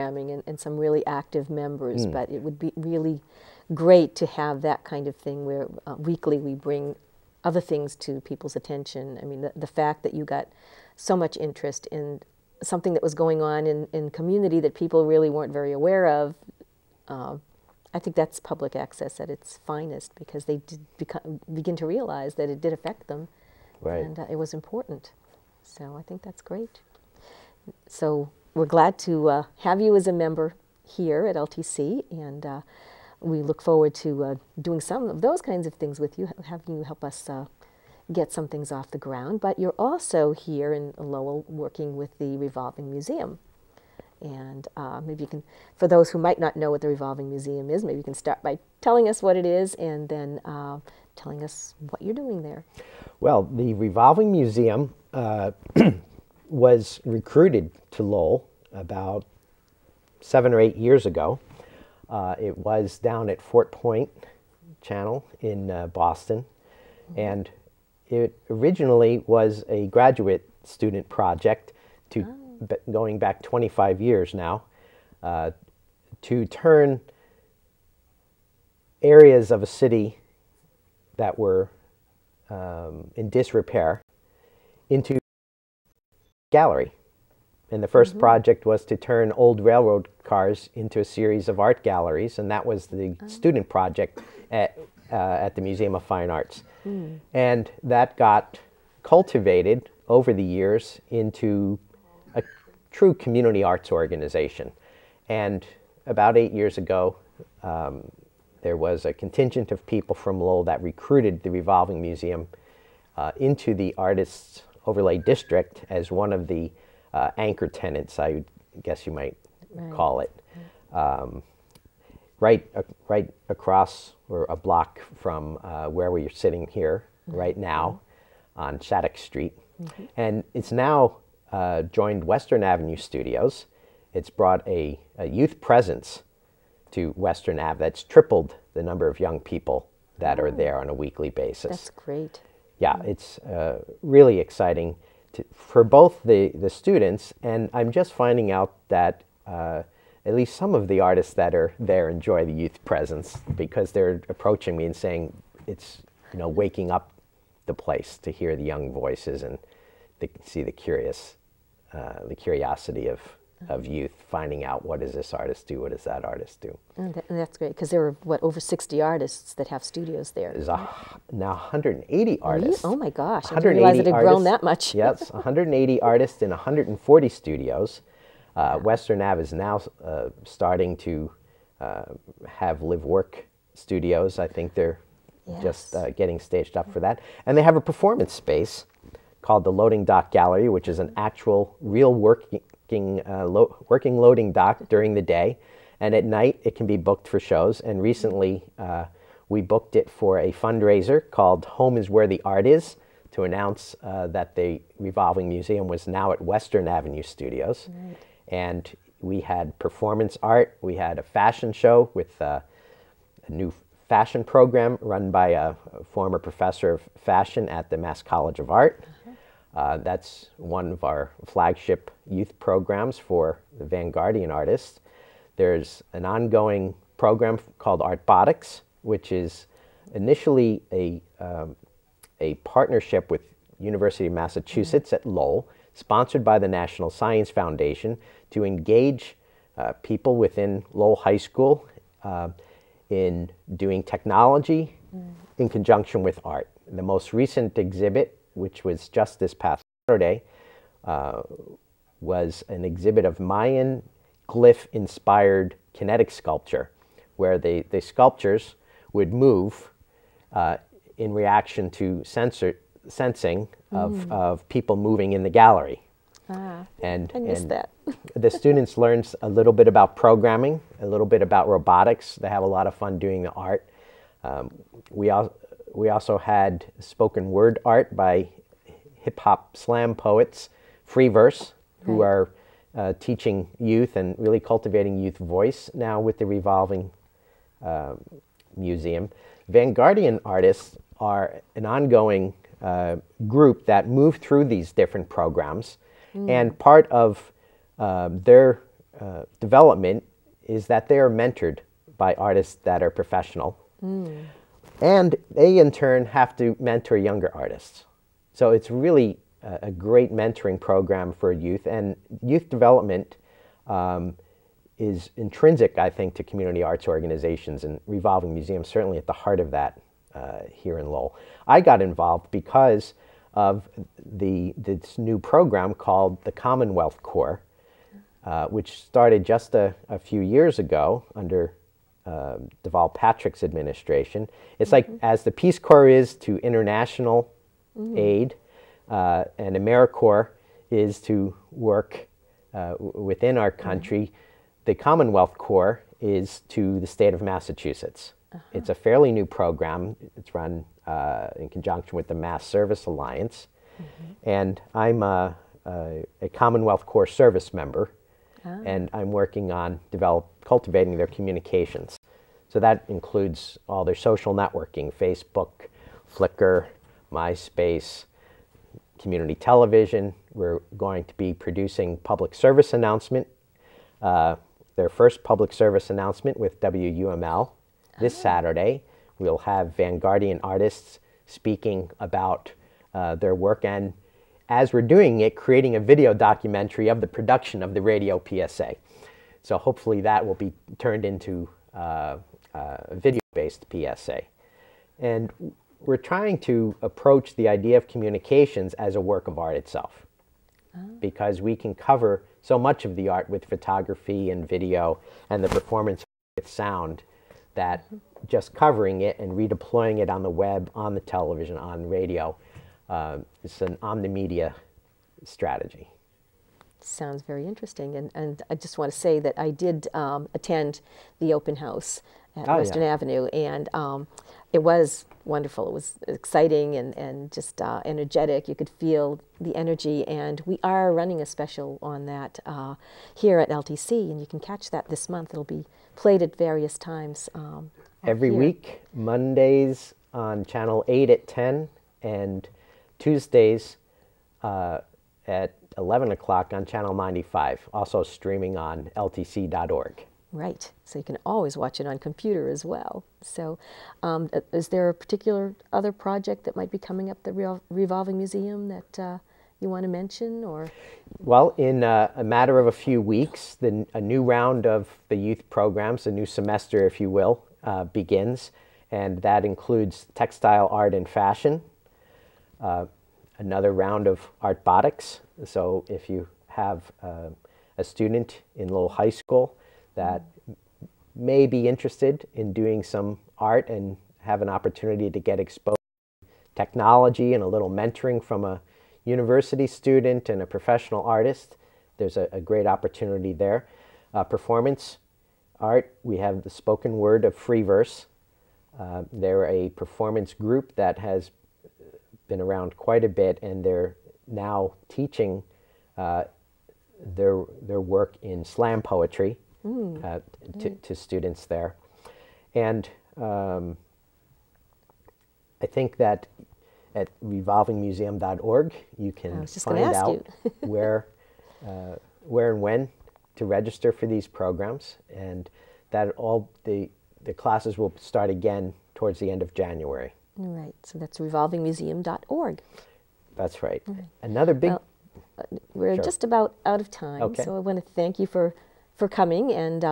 and some really active members, but it would be really great to have that kind of thing where weekly we bring other things to people's attention. I mean, the fact that you got so much interest in something that was going on in community that people really weren't very aware of, I think that's public access at its finest, because they did begin to realize that it did affect them, and it was important. So I think that's great. So we're glad to have you as a member here at LTC, and we look forward to doing some of those kinds of things with you, have you help us get some things off the ground. But you're also here in Lowell working with the Revolving Museum. And maybe you can, for those who might not know what the Revolving Museum is, maybe you can start by telling us what it is, and then telling us what you're doing there. Well, the Revolving Museum was recruited to Lowell about 7 or 8 years ago. It was down at Fort Point Channel in Boston, and it originally was a graduate student project going back 25 years now, to turn areas of a city that were in disrepair into gallery. And the first project was to turn old railroad cars into a series of art galleries, and that was the student project at the Museum of Fine Arts. And that got cultivated over the years into a true community arts organization. And about 8 years ago, there was a contingent of people from Lowell that recruited the Revolving Museum into the Artists Overlay District as one of the anchor tenants, I guess you might call it. Right across, or a block from where we're sitting here right now on Shattuck Street. And it's now joined Western Avenue Studios. It's brought a youth presence to Western Ave that's tripled the number of young people that are there on a weekly basis. That's great. Yeah, it's really exciting for both the students, and I'm just finding out that at least some of the artists that are there enjoy the youth presence, because they're approaching me and saying it's, you know, waking up the place to hear the young voices and see the curiosity of youth, finding out, what does this artist do, what does that artist do. And that's great, because there are, what, over 60 artists that have studios there. There's now 180 artists. Oh my gosh, I didn't realize it had grown that much. Yes, 180 artists in 140 studios. Western Ave is now starting to have live-work studios. I think they're just getting staged up for that. And they have a performance space called the Loading Dock Gallery, which is an actual, real working loading dock during the day. And at night, it can be booked for shows. And recently, we booked it for a fundraiser called Home is Where the Art Is, to announce that the Revolving Museum was now at Western Avenue Studios. Right. And we had performance art. We had a fashion show with a new fashion program run by a former professor of fashion at the Mass College of Art. That's one of our flagship youth programs for the Vanguardian artists. There's an ongoing program called Artbotics, which is initially a partnership with University of Massachusetts at Lowell, sponsored by the National Science Foundation, to engage people within Lowell High School in doing technology in conjunction with art. The most recent exhibit, which was just this past Saturday, was an exhibit of Mayan glyph-inspired kinetic sculpture, where the sculptures would move in reaction to sensing of people moving in the gallery. And I missed that. The students learned a little bit about programming, a little bit about robotics. They have a lot of fun doing the art. We also had spoken word art by hip-hop slam poets, Free Verse, who are teaching youth and really cultivating youth voice now with the Revolving Museum. Vanguardian artists are an ongoing group that move through these different programs, and part of their development is that they are mentored by artists that are professional. And they, in turn, have to mentor younger artists. So it's really a great mentoring program for youth. And youth development is intrinsic, I think, to community arts organizations, and Revolving Museum certainly at the heart of that here in Lowell. I got involved because of this new program called the Commonwealth Corps, which started just a few years ago under Deval Patrick's administration. It's like as the Peace Corps is to international aid, and AmeriCorps is to work within our country, the Commonwealth Corps is to the state of Massachusetts. It's a fairly new program. It's run in conjunction with the Mass Service Alliance. And I'm a Commonwealth Corps Service Member, and I'm working on cultivating their communications. So that includes all their social networking, Facebook, Flickr, MySpace, community television. We're going to be producing public service announcement, their first public service announcement with WUML this Saturday. We'll have Vanguardian artists speaking about their work, and as we're doing it, creating a video documentary of the production of the radio PSA. So hopefully that will be turned into a video-based PSA. And we're trying to approach the idea of communications as a work of art itself, because we can cover so much of the art with photography and video and the performance with sound that just covering it and redeploying it on the web, on the television, on radio, it's an omnimedia strategy. Sounds very interesting. And I just want to say that I did attend the open house at Western Avenue, and it was wonderful. It was exciting and just energetic. You could feel the energy, and we are running a special on that here at LTC, and you can catch that this month. It'll be played at various times. Every week, Mondays on Channel 8 at 10, and Tuesdays at 11 o'clock on Channel 95, also streaming on ltc.org. Right, so you can always watch it on computer as well. So is there a particular other project that might be coming up at the Revolving Museum that you want to mention? Or? Well, in a matter of a few weeks, a new round of the youth programs, a new semester, if you will, begins, and that includes textile art and fashion, another round of artbotics. So if you have a student in Lowell High School that may be interested in doing some art and have an opportunity to get exposed to technology and a little mentoring from a university student and a professional artist, there's a great opportunity there. Performance art, we have the spoken word of Free Verse. They're a performance group that has been around quite a bit, and they're now teaching their work in slam poetry to students there. And I think that at revolvingmuseum.org you can find out where and when to register for these programs, and that all the classes will start again towards the end of January. Right, so that's revolvingmuseum.org. That's right. Another big... Well, we're just about out of time, so I want to thank you for coming, and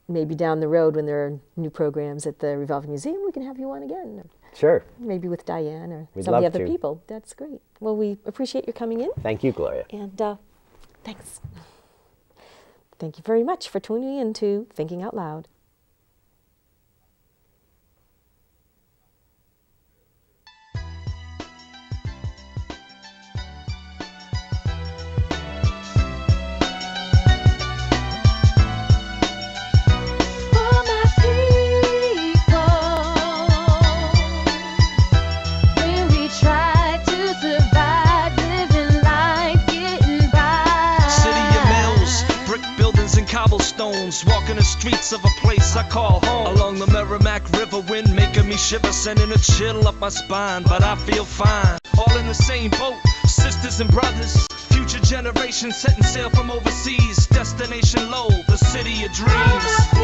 maybe down the road when there are new programs at the Revolving Museum, we can have you on again. Sure. Maybe with Diane or some of the other people. That's great. Well, we appreciate your coming in. Thank you, Gloria. And thanks. Thank you very much for tuning in to Thinking Out Loud. Walking the streets of a place I call home. Along the Merrimack River, wind making me shiver, sending a chill up my spine, but I feel fine. All in the same boat, sisters and brothers, future future generations setting sail from overseas. Destination Lowell, the city of dreams.